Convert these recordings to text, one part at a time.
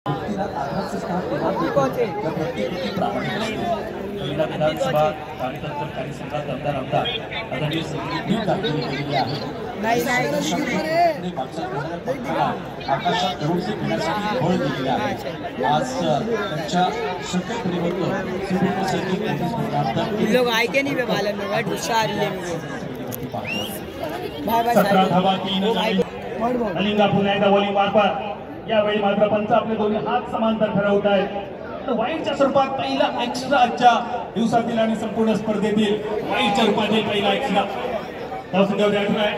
विधानसभा कार्यतत्पर कार्यसंघात आमदार आदरणीय संदीप कामगिरी केलेली आहे। आकाशात दररोजचे घेण्यासाठी बळ दिलेले आहे। आज त्यांच्या संकल्पनेबद्दल लोग आएंगे नहीं बालन में वाइट हुशार है अलिंगा पुन्हा एकदा वॉलिंग मार्फत यावेळी मात्र पंच आपले दोन्ही हात समांतर ठरवत आहेत। वाईटच्या स्वरूपात पहिला एक्स्ट्रा आजच्या दिवसातील आणि संपूर्ण स्पर्धेतील वाईटच्या रूपातील पहिला एक्स्ट्रा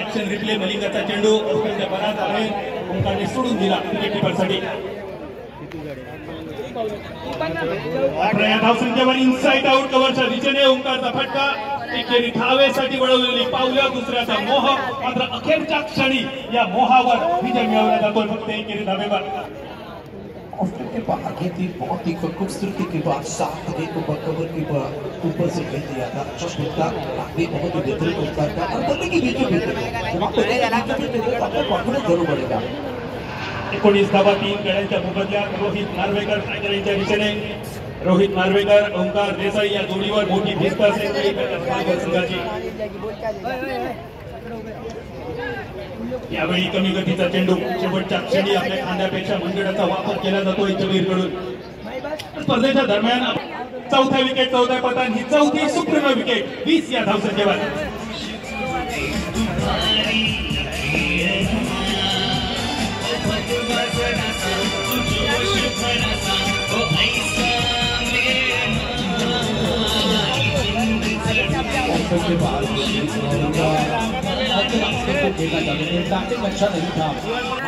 ऍक्शन रिप्ले मलिंगाचा चेंडू बराच आहे ओंकारने सोडून दिला विकेटकीपरसाठी। या धावसंख्येवर इनसाइड आउट कव्हरच्या दिशेने ओंकारचा फटका एकेरी धावेसाठी वळवलेली पावलं दुसऱ्याचा मोह मात्र अखेरच्या क्षणी या मोहावर विजय मिळवला जातोय फक्त एकेरी धावेवर। के आगे थी बहुत ही खूबसूरती के बाद साथ के तो बकबर के ऊपर से खेल दिया था। अच्छा शुक्ला आगे बहुत ही बेहतरीन होता था और बल्ले की बीच में जरूर बढ़ेगा। 19 धावा 3 गड्यांच्या मोबदल्यात रोहित नार्वेकर टायगरांच्या दिशेने रोहित नार्वेकर ओंकार देसाई या जोडीवर मोठी भिस्त असेल संघाची। यावेळी कमी गतीचा चेंडू शेवटच्या क्षणी आपल्या खांद्यापेक्षा मंडळाचा वापर केला जातोय जबीरकडून। स्पर्धेच्या दरम्यान चौथ्या पतन ही चौथी सुप्रीम विकेट 20 या धावसंख्येवर।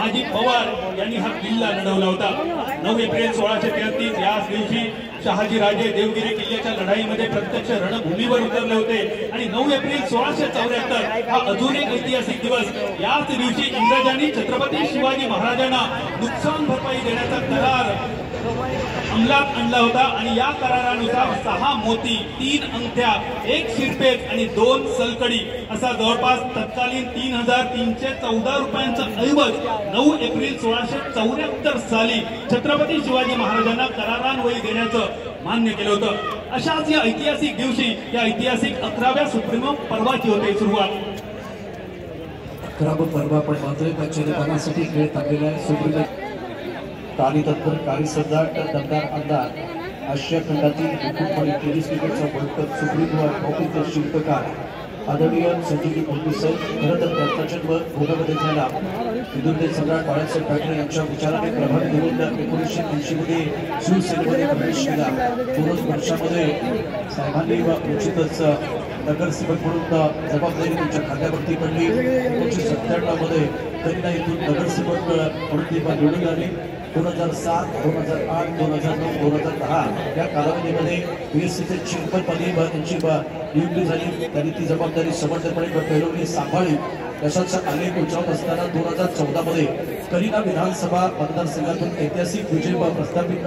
अजित पवार यांनी हा किल्ला लढवला होता। 9 एप्रिल 1633 याच दिवशी शहाजी राजे देवगिरी किल्ल्याच्या लढाईमध्ये प्रत्यक्ष रणभूमीवर उतरले होते आणि 9 एप्रिल 1674 हा अजून एक ऐतिहासिक दिवस। याच दिवशी इंग्रजांनी छत्रपती शिवाजी महाराजांना नुकसान भरपाई देण्याचा करार अंमलात आणला होता आणि या करारानुसार 6 मोती 3 अंगठ्या 1 शिरपेच आणि 2 सलकडी असा जवळपास तत्कालीन 3314 रुपयांचा ऐवज 9 एप्रिल 1674 साली छत्रपती शिवाजी महाराजांना करारान्वये देण्याचं मान्य केलं होतं। अशाच या ऐतिहासिक दिवशी या ऐतिहासिक 11व्या सुप्रीम पर्वाची होते सुरुवात। 11वा पर्व आपण मात्र कचेरीपणासाठी खेळ टाकलेला आहे। सुप्रीम कार्यतत्पर कार्यसंघात दमदार आमदार आशिया खंडातील हुकूमशाही टेनिस क्रिकेटचा वर्ल्ड सुप्रीम ट्रॉफीचे शिल्पकार आदरणीय संजीव मोतीसर। खरं तर त्यांचा जन्म भोगामध्ये झाला। विदुर्दे सम्राट बाळासाहेब ठाकरे यांच्या विचाराने प्रभावित होऊन 1980 मध्ये शिवसेनेमध्ये प्रवेश केला। 2 वर्षामध्ये साहेबांनी निश्चितच नगरसेवक म्हणून जबाबदारी त्यांच्या खात्यावरती पडली। 1997 मध्ये त्यांना इथून नगरसेवक म्हणून ती निवडून आली। 2007, 2008, 2009, 2010 या कालावधीमध्ये बीएससीचे चेअरमनपदी त्यांची नियुक्ती झाली। त्यांनी ती जबाबदारी समर्थपणे पेलवली सांभाळली। तशाच अनेक उच्चावत असताना 2014 मध्ये करिना विधानसभा मतदारसंघातून ऐतिहासिक विजय प्रस्थापित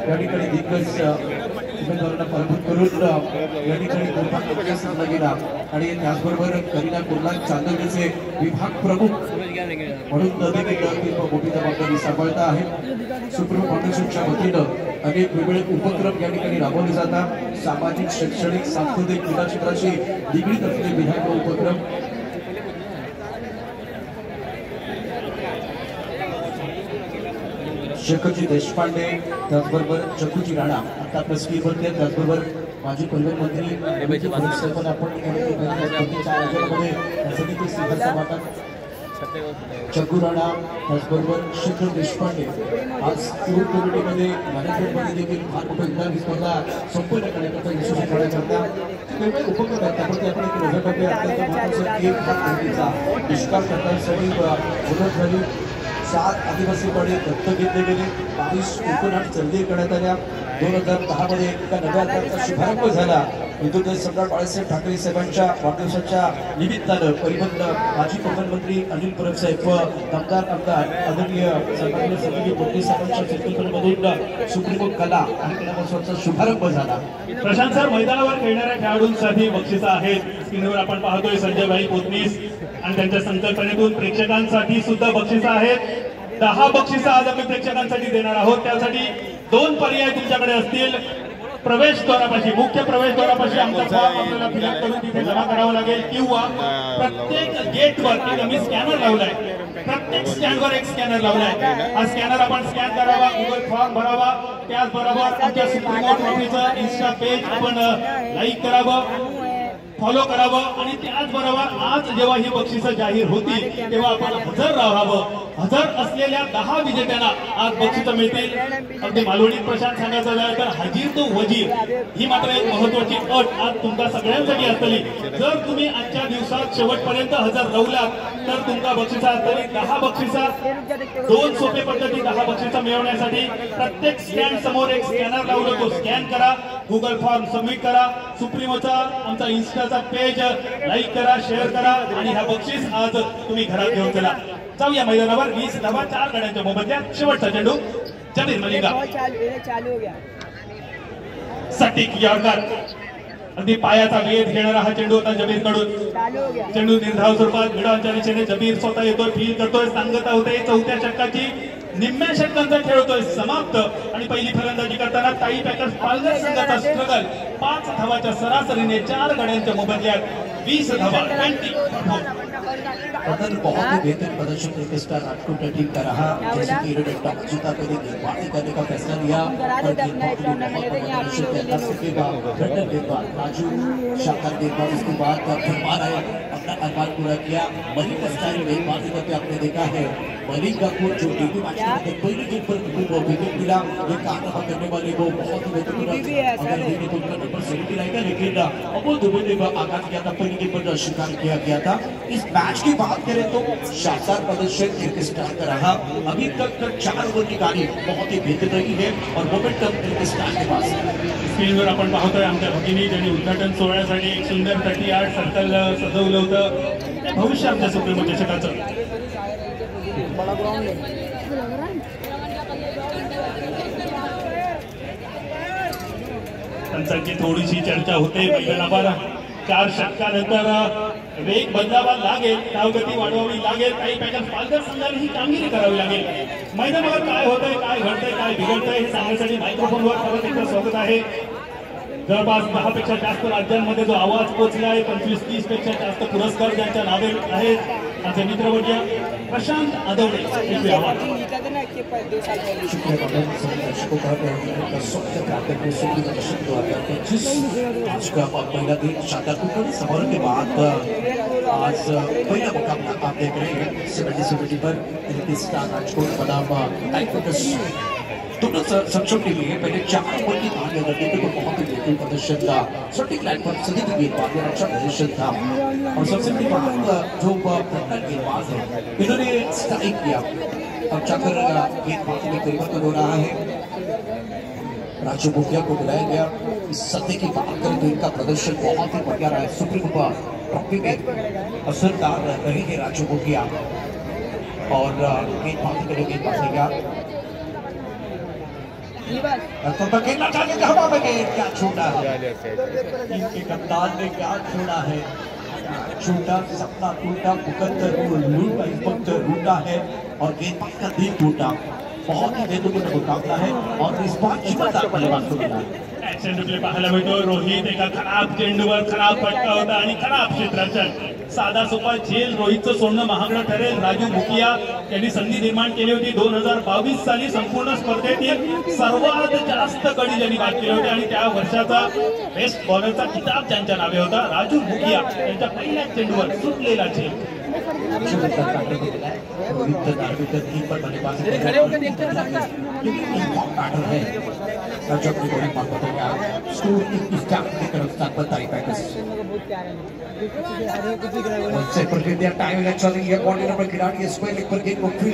या ठिकाणी दिग्गज उमेदवारांना पराभूत करून या ठिकाणी मोठा विजय साधला गेला आणि त्याचबरोबर करिना कुर्ला चांदोलीचे विभाग प्रमुख म्हणून देखील मोठी जबाबदारी सांभाळता आहे। सुप्रीम फाउंडेशनच्या वतीनं अनेक वेगवेगळे उपक्रम या ठिकाणी राबवले जातात। सामाजिक शैक्षणिक सांस्कृतिक क्रीडा क्षेत्राशी निगडीत असलेले विधायक उपक्रम शेखरजी देशपांडे त्याचबरोबर चकूजी राणा आता आपल्या स्क्रीनवरती आहेत। त्याचबरोबर माजी परिवहन मंत्री पण आपण चकू राणा त्याचबरोबर शेखर देशपांडे आज टूर कमिटीमध्ये मॅनेजमेंटमध्ये देखील फार मोठं योगदान स्पर्धा संपन्न करण्याकरता यशस्वी करण्याकरता वेगवेगळे उपक्रम आहेत। त्यामध्ये आपण एक नजर टाकूया अत्यंत महत्त्वाचा एक भाग पद्धतीचा दुष्काळ करण्यासाठी मदत झाली। 7 आदिवासी पाडे दत्तक घेतले गेले। 22 कोकणात चर्चा करण्यात आल्या। 2010 मध्ये एका नव्या अध्यायाचा शुभारंभ झाला। विदुर्दे सम्राट बाळासाहेब ठाकरे साहेबांच्या वाढदिवसाच्या निमित्तानं परिवहन माजी परिवहन मंत्री अनिल परब साहेब व दमदार आमदार आदरणीय सन्माननीय संजीव मोती साहेबांच्या चित्रपटामधून सुप्रीम कला आणि क्रीडा महोत्सवाचा शुभारंभ झाला। प्रशांत सर मैदानावर खेळणाऱ्या खेळाडूंसाठी बक्षिसं आहेत। स्क्रीनवर आपण पाहतोय संजय भाई पोतनीस आणि त्यांच्या संकल्पनेतून प्रेक्षकांसाठी सुद्धा बक्षिसं आहेत। 10 बक्षिसं आज आम्ही प्रेक्षकांसाठी देणार आहोत. त्यासाठी 2 पर्याय तुमच्याकडे असतील. प्रवेशद्वारापाशी, मुख्य प्रवेशद्वारापाशी आमचा फॉर्म आपल्याला फिलअप करून तिथे जमा करावा लागेल, किंवा प्रत्येक गेटवर एक आम्ही स्कॅनर लावलाय, प्रत्येक स्टँडवर एक स्कॅनर लावलाय. हा स्कॅनर आपण स्कॅन करावा, गुगल फॉर्म भरावा, त्याचबरोबर आमच्या सुप्रीमो ट्रॉफीचं इन्स्टा पेज आपण लाईक करावं, फॉलो करावं, आणि त्याचबरोबर आज जेव्हा ही बक्षिसं जाहीर होतील तेव्हा आपण हजर राहावं. हजर असलेल्या 10 विजेत्यांना आज बक्षिसं मिळतील. अगदी मालवणीत प्रशांत सांगायचं झालं तर हजीर तो वजीर ही मात्र एक महत्वाची अट आज तुमच्या सगळ्यांसाठी असतली. जर तुम्ही आजच्या दिवसात शेवटपर्यंत हजर राहिलात तर तुमचा बक्षिसा असतली 10 बक्षिसा. 2 सोपे पद्धती 10 बक्षिसं मिळवण्यासाठी. प्रत्येक स्टँड समोर एक स्कॅनर लावलं, तो स्कॅन करा, गुगल फॉर्म सबमिट करा, सुप्रीमोचा आमचा इन्स्टाचा पेज लाईक करा, शेअर करा, आणि हा बक्षीस आज तुम्ही घरात घेऊन चला. जाऊया मैदानावर. 20 धावा 4 गड्यांच्या मोबदल्यात. शेवटचा चेंडू जमीर मलिंगा, सटीक यॉर्कर, अगदी पायाचा वेध घेणारा हा चेंडू होता जमीर कडून. चेंडू निर्धाव स्वरूपात भिडांच्या दिशेने जमीर स्वतः येतोय, फील करतोय, सांगता होते. 4थ्या षटकाची निम्म्या षटकांचा खेळ होतोय समाप्त, आणि पहिली फलंदाजी करताना ताई पॅकर्स पालघर संघाचा स्ट्रगल. 5 धावाच्या सरासरीने 4 गड्यांच्या मोबदल्यात 20 धावा. बहुत ही बेहतर प्रदर्शन क्रिकेट स्टार राजकोट टीम का रहा, जैसे कि इन्होंने टॉस जीता कर गेंदबाजी करने का फैसला लिया, और राजू शाखा गेंदबाज, उसके बाद फरमान आए, अपना अरमान पूरा किया. मलिक का स्टाइल गेंदबाजी करके आपने देखा है. मलिक का कोच जो टीवी मैच में पहली गेंद पर विकेट मिला, ये कारनामा करने वाले वो बहुत ही बेहतरीन, अगर नहीं तो उनका नंबर 70 रहेगा, लेकिन अमोल दुबे ने आगाज किया था, पहली गेंद पर शिकार किया गया था. इस मैच की बात करें तो शानदार प्रदर्शन क्रिकेट स्टार का रहा. अभी तक 4 ओव्हर की गाडी बहुत ही बेहतर रही है, और मोमेंटम क्रिकेट स्टार के पास. स्क्रीनवर आपण पाहतोय आमच्या भगिनी ज्यांनी उद्घाटन सोहळ्यासाठी एक सुंदर 38 सर्कल सजवलं होतं. भविष्य आमच्या सुप्रीमो चषकाचं. त्यांची थोडीशी चर्चा होते मैदानावर. 4 षटकानंतर वेग बदलावा लागेल, धावगती वाढवावी लागेल, काही पॅकर्स पालघर संघाने ही कामगिरी करावी लागेल. मैदानावर काय होतंय, काय घडतंय, काय बिघडतंय हे सांगण्यासाठी मायक्रोफोनवर परत एकदा स्वागत आहे. जवळपास 10 पेक्षा जास्त राज्यांमध्ये जो आवाज पोहोचला आहे, 25-30 पेक्षा जास्त पुरस्कार ज्यांच्या नावे आहेत, आमचे मित्रवर्ग प्रशांत आदवणे यांचे आवाज. आज का पहला दिन शानदार टूर्नामेंट समारोह के बाद आज पहला मुकाबला आप देख रहे हैं 70 पर क्रिकेट स्टार राजकोट बनाम टाइगर्स. दोनों संक्षोभ के लिए पहले 4 ओवर की कहानी अगर देखें तो बहुत ही बेहतरीन प्रदर्शन था. सटीक लाइन पर सभी गेंदबाज में अच्छा प्रदर्शन था, और सबसे बड़ी बात जो गेंदबाज है इन्होंने स्ट्राइक किया. अब जाकर गेंदबाजी में परिवर्तन हो रहा है. राजू भूकिया को बुलाया गया. इस सत्य की बात करें तो इनका प्रदर्शन बहुत ही बढ़िया रहा है. सुप्रीमो ट्रॉफी में असरदार रहे हैं राजू भूकिया, और गेंदबाजी करेंगे गेंदबाजी तो खेलना चाहिए हवा में क्या छोड़ा है, इनके कप्तान ने क्या छोड़ा है. छोटा सपना टूटा, मुकद्दर लूटा, वक्त रूटा है, और गेंदबाज का दिल टूटा. बहुत ही बेहतरीन मुकाबला है, और इस बार जिम्मेदार बल्लेबाज को मिला. ऍक्शन रिप्ले पाहायला मिळतो. रोहित एका खराब चेंडूवर खराब फटका होता, आणि खराब क्षेत्ररक्षण. साधा सोपा झेल रोहितचं सोडणं महागडं ठरेल. राजू भुकिया यांनी संधी निर्माण केली होती. 2022 साली संपूर्ण स्पर्धेतील सर्वात जास्त गडी ज्यांनी बाद केले होते, आणि त्या वर्षाचा बेस्ट बॉलरचा किताब त्यांच्या नावे होता. राजू भुकिया यांच्या पहिल्याच चेंडूवर सुटलेला झेल.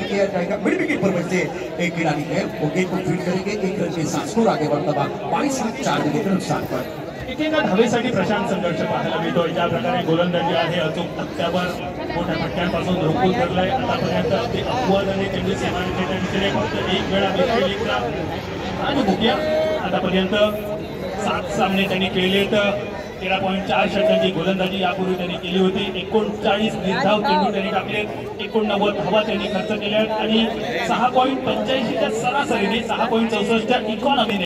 किया जाएगा. मिड विकेट पर वैसे एक खिलाड़ी है, वो गेंद को फील्ड करेंगे, 1 रन के साथ स्कोर आगे बढ़ता हुआ 22-4 विकेट नुकसान पर. एकेका धावेसाठी प्रशांत संघर्ष पाहायला मिळतो. ज्या प्रकारे गोलंदाजी आहे अचूक टप्प्यावर मोठ्या फटक्यांपासून रोखून धरलाय. आतापर्यंत अगदी अपवादाने चेंडू सीमारेषेच्या दिशेने फक्त 1 वेळा राजू भुकिया आतापर्यंत 7 सामने त्यांनी खेळलेत. 13.4 षटकांची गोलंदाजी यापूर्वी त्यांनी केली होती. 39 निर्धाव चेंडू त्यांनी टाकले, 89 धावा त्यांनी खर्च केल्या आणि 6.85च्या सरासरीने 6.64च्या इकॉनॉमीने